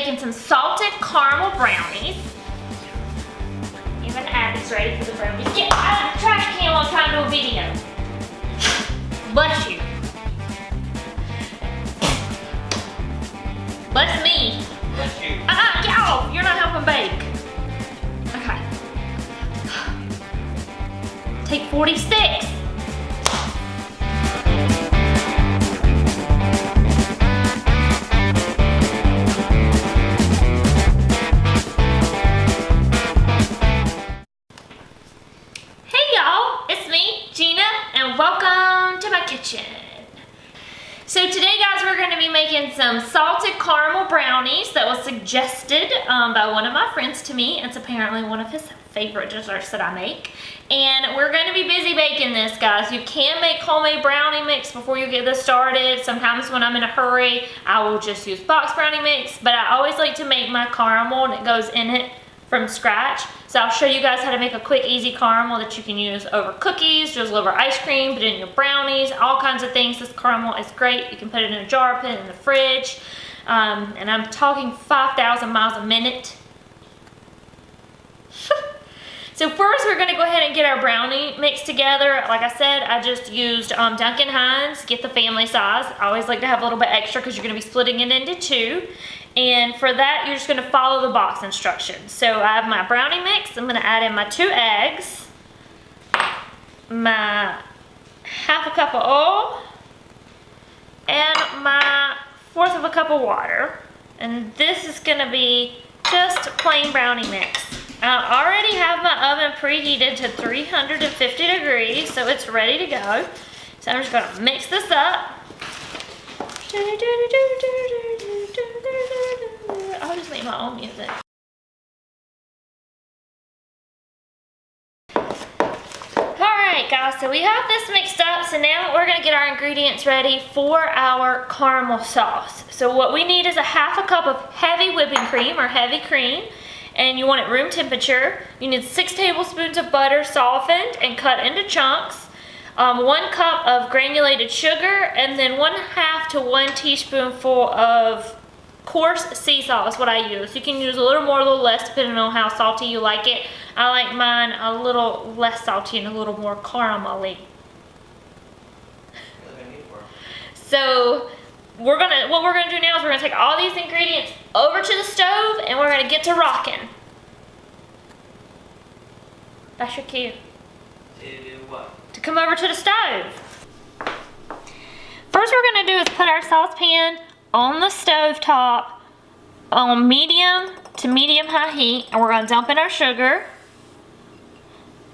making some salted caramel brownies. Even Abby's ready for the brownies. Get out of the trash can while I'm trying to do a video. Bless you. Bless me. Bless you. Get off. You're not helping bake. Okay. Take 46. Welcome to my kitchen. So today, guys, we're going to be making some salted caramel brownies that was suggested by one of my friends to me. It's apparently one of his favorite desserts that I make. And we're going to be busy baking this, guys. You can make homemade brownie mix before you get this started. Sometimes when I'm in a hurry, I will just use box brownie mix. But I always like to make my caramel and it goes in it from scratch. So I'll show you guys how to make a quick, easy caramel that you can use over cookies, drizzle over ice cream, put it in your brownies, all kinds of things. This caramel is great. You can put it in a jar, put it in the fridge. And I'm talking 5,000 miles a minute. So first we're gonna go ahead and get our brownie mix together. Like I said, I just used Duncan Hines, get the family size. I always like to have a little bit extra because you're gonna be splitting it into two. And for that, you're just gonna follow the box instructions. So I have my brownie mix. I'm gonna add in my 2 eggs, my half a cup of oil, and my 1/4 of a cup of water. And this is gonna be just plain brownie mix. I already have my oven preheated to 350 degrees, so it's ready to go. So I'm just gonna mix this up. I'll just make my own music. Alright guys, so we have this mixed up, so now we're going to get our ingredients ready for our caramel sauce. So what we need is a half a cup of heavy whipping cream or heavy cream, and you want it room temperature. You need 6 tablespoons of butter softened and cut into chunks. 1 cup of granulated sugar, and then 1/2 to 1 teaspoonful of coarse sea salt is what I use. You can use a little more, a little less, depending on how salty you like it. I like mine a little less salty and a little more caramelly. So what we're gonna do now is we're gonna take all these ingredients over to the stove and we're gonna get to rocking. That's your cue. To do what? To come over to the stove. First what we're gonna do is put our saucepan on the stove top on medium to medium-high heat, and we're going to dump in our sugar.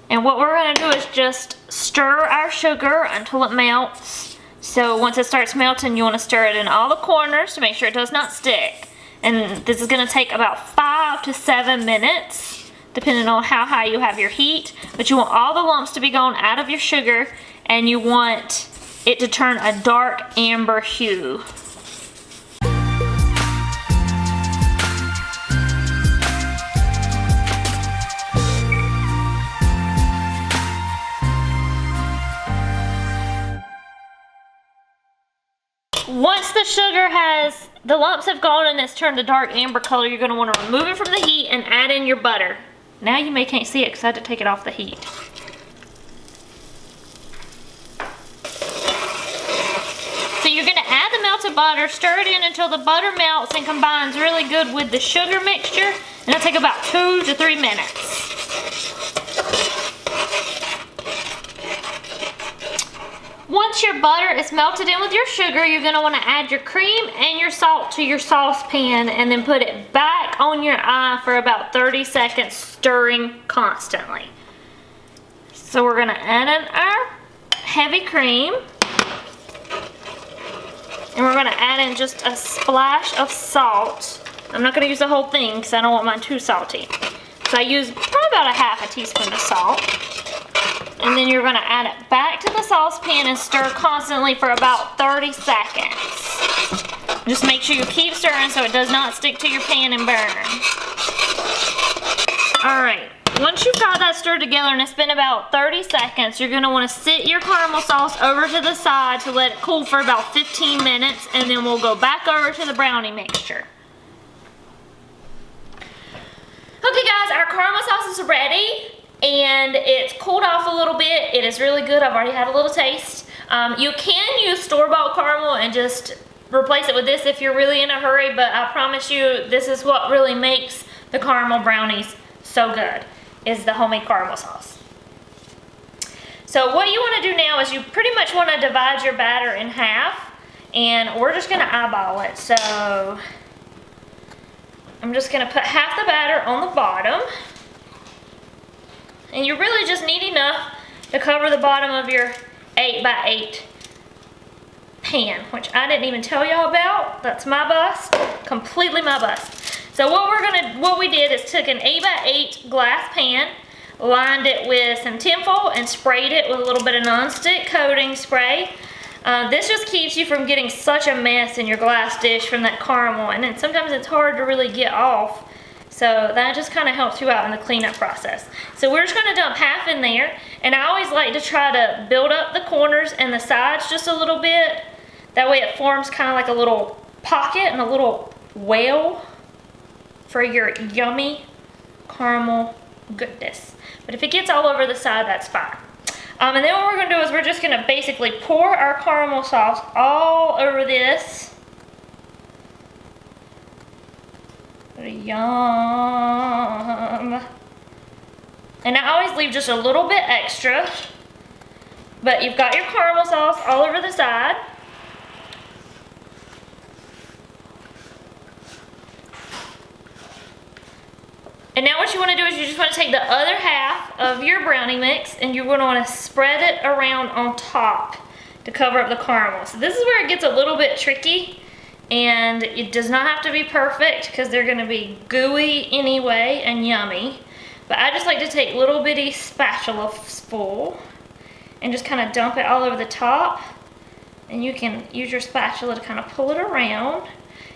And what we're going to do is just stir our sugar until it melts. So once it starts melting, you want to stir it in all the corners to make sure it does not stick. And this is going to take about 5 to 7 minutes, depending on how high you have your heat. But you want all the lumps to be gone out of your sugar, and you want it to turn a dark amber hue. Once the sugar the lumps have gone and it's turned a dark amber color, you're going to want to remove it from the heat and add in your butter. Now you can't see it because I had to take it off the heat. So you're going to add the melted butter, stir it in until the butter melts and combines really good with the sugar mixture. And it'll take about 2 to 3 minutes. Once your butter is melted in with your sugar, you're going to want to add your cream and your salt to your saucepan and then put it back on your eye for about 30 seconds, stirring constantly. So we're going to add in our heavy cream. And we're going to add in just a splash of salt. I'm not going to use the whole thing because I don't want mine too salty. So I use probably about 1/2 teaspoon of salt. And then you're going to add it back to the saucepan and stir constantly for about 30 seconds. Just make sure you keep stirring so it does not stick to your pan and burn. Alright, once you've got that stirred together and it's been about 30 seconds, you're going to want to sit your caramel sauce over to the side to let it cool for about 15 minutes, and then we'll go back over to the brownie mixture. Okay guys, our caramel sauce is ready and it's cooled off a little bit. It is really good. I've already had a little taste. You can use store-bought caramel and just replace it with this if you're really in a hurry, but I promise you this is what really makes the caramel brownies so good, is the homemade caramel sauce. So what you want to do now is you pretty much want to divide your batter in half, and we're just going to eyeball it. So I'm just going to put half the batter on the bottom, and you really just need enough to cover the bottom of your 8x8 pan, which I didn't even tell y'all about. That's my bust, completely my bust. So what we did is took an 8x8 glass pan, lined it with some tinfoil and sprayed it with a little bit of nonstick coating spray. This just keeps you from getting such a mess in your glass dish from that caramel, and then sometimes it's hard to really get off. So that just kind of helps you out in the cleanup process. So we're just going to dump half in there, and I always like to try to build up the corners and the sides just a little bit. That way it forms kind of like a little pocket and a little well for your yummy caramel goodness. But if it gets all over the side, that's fine. And then what we're going to do is we're just going to basically pour our caramel sauce all over this. Yum. And I always leave just a little bit extra. But you've got your caramel sauce all over the side. And now what you want to do is you just want to take the other half of your brownie mix and you're going to want to spread it around on top to cover up the caramel. So this is where it gets a little bit tricky, and it does not have to be perfect because they're going to be gooey anyway and yummy. But I just like to take little bitty spatula full and just kind of dump it all over the top. And you can use your spatula to kind of pull it around.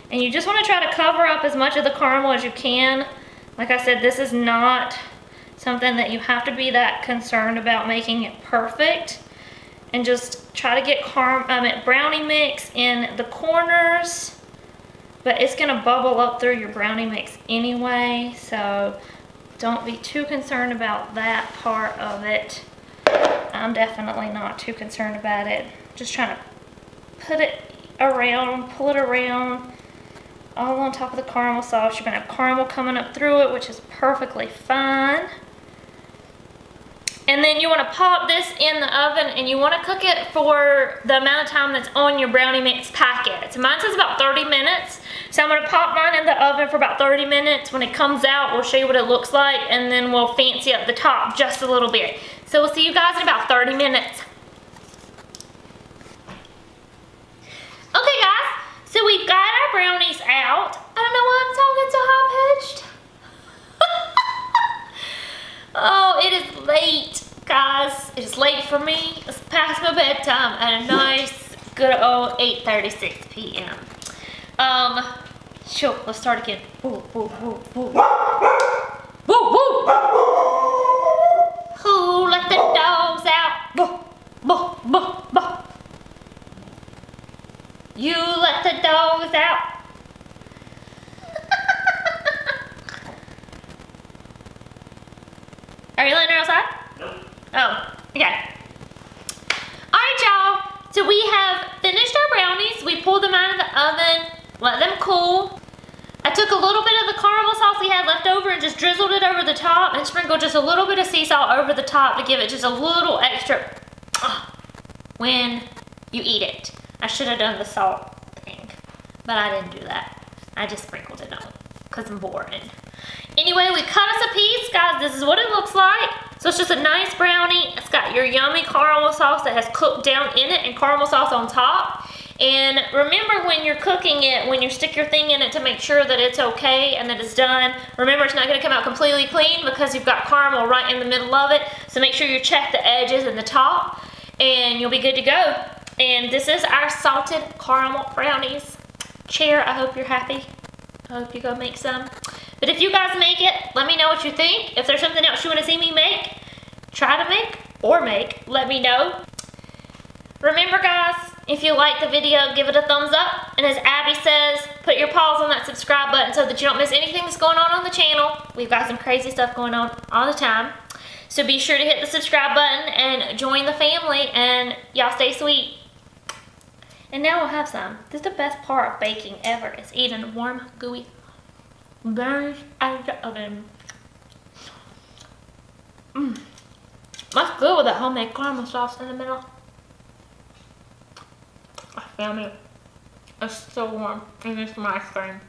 And you just want to try to cover up as much of the caramel as you can. Like I said, this is not something that you have to be that concerned about making it perfect. And just try to get brownie mix in the corners. But it's going to bubble up through your brownie mix anyway. So don't be too concerned about that part of it. I'm definitely not too concerned about it. Just trying to put it around, pull it around. All on top of the caramel sauce. You're going to have caramel coming up through it, which is perfectly fine. And then you want to pop this in the oven and you want to cook it for the amount of time that's on your brownie mix packet. So mine says about 30 minutes. So I'm going to pop mine in the oven for about 30 minutes. When it comes out, we'll show you what it looks like, and then we'll fancy up the top just a little bit. So we'll see you guys in about 30 minutes. Okay guys. So we've got our brownies out. I don't know why I'm talking so high-pitched. Oh, it is late, guys. It is late for me. It's past my bedtime at a nice, good old 8:36 p.m. Sure, let's start again. Woo, woo, woo, woo. Woo, woo. Who let the dogs out? Woo, woo, woo, woo. You let the dogs out. Are you letting her outside? Nope. Oh, okay. Alright, y'all. So we have finished our brownies. We pulled them out of the oven, let them cool. I took a little bit of the caramel sauce we had left over and just drizzled it over the top and sprinkled just a little bit of sea salt over the top to give it just a little extra when you eat it. I should have done the salt thing, but I didn't do that. I just sprinkled it on because I'm boring. Anyway, we cut us a piece, guys. This is what it looks like. So it's just a nice brownie. It's got your yummy caramel sauce that has cooked down in it and caramel sauce on top. And remember when you're cooking it, when you stick your thing in it to make sure that it's okay and that it's done, remember it's not going to come out completely clean because you've got caramel right in the middle of it. So make sure you check the edges and the top and you'll be good to go. And this is our salted caramel brownies. Chair, I hope you're happy. I hope you go make some. But if you guys make it, let me know what you think. If there's something else you want to see me make, try to make, or make, let me know. Remember guys, If you like the video, give it a thumbs up. And as Abby says, put your paws on that subscribe button so that you don't miss anything that's going on the channel. We've got some crazy stuff going on all the time. So be sure to hit the subscribe button and join the family, and y'all stay sweet. And now we'll have some. This is the best part of baking ever, is eating warm, gooey brownies out of the oven. That's good with that homemade caramel sauce in the middle. Yummy. It's so warm. And it's some ice cream.